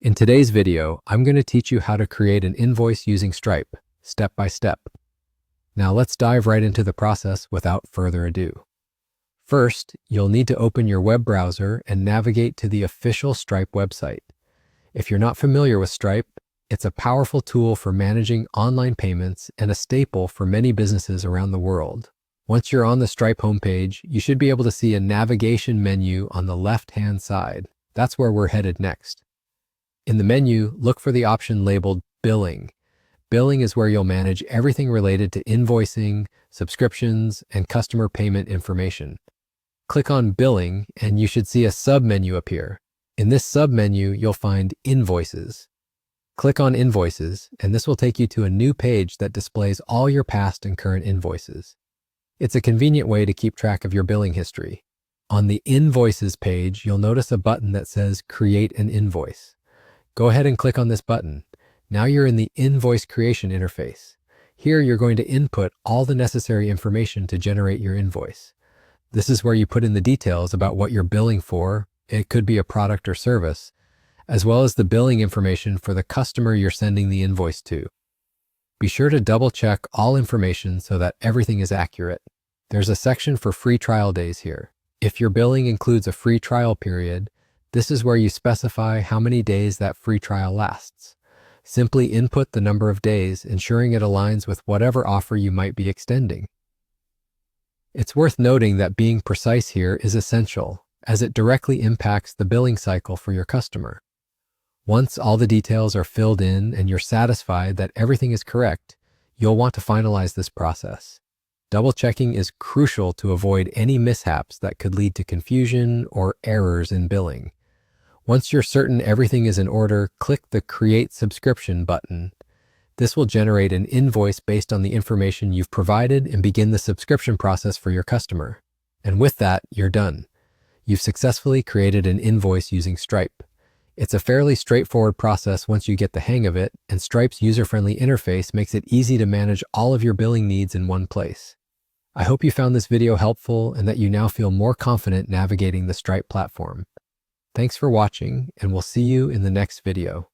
In today's video, I'm going to teach you how to create an invoice using Stripe, step by step. Now let's dive right into the process without further ado. First, you'll need to open your web browser and navigate to the official Stripe website. If you're not familiar with Stripe, it's a powerful tool for managing online payments and a staple for many businesses around the world. Once you're on the Stripe homepage, you should be able to see a navigation menu on the left-hand side. That's where we're headed next. In the menu, look for the option labeled Billing. Billing is where you'll manage everything related to invoicing, subscriptions, and customer payment information. Click on Billing, and you should see a sub-menu appear. In this sub-menu, you'll find Invoices. Click on Invoices, and this will take you to a new page that displays all your past and current invoices. It's a convenient way to keep track of your billing history. On the Invoices page, you'll notice a button that says Create an Invoice. Go ahead and click on this button. Now you're in the invoice creation interface. Here you're going to input all the necessary information to generate your invoice. This is where you put in the details about what you're billing for. It could be a product or service, as well as the billing information for the customer you're sending the invoice to. Be sure to double check all information so that everything is accurate. There's a section for free trial days here. If your billing includes a free trial period, this is where you specify how many days that free trial lasts. Simply input the number of days, ensuring it aligns with whatever offer you might be extending. It's worth noting that being precise here is essential, as it directly impacts the billing cycle for your customer. Once all the details are filled in and you're satisfied that everything is correct, you'll want to finalize this process. Double-checking is crucial to avoid any mishaps that could lead to confusion or errors in billing. Once you're certain everything is in order, click the Create Subscription button. This will generate an invoice based on the information you've provided and begin the subscription process for your customer. And with that, you're done. You've successfully created an invoice using Stripe. It's a fairly straightforward process once you get the hang of it, and Stripe's user-friendly interface makes it easy to manage all of your billing needs in one place. I hope you found this video helpful and that you now feel more confident navigating the Stripe platform. Thanks for watching, and we'll see you in the next video.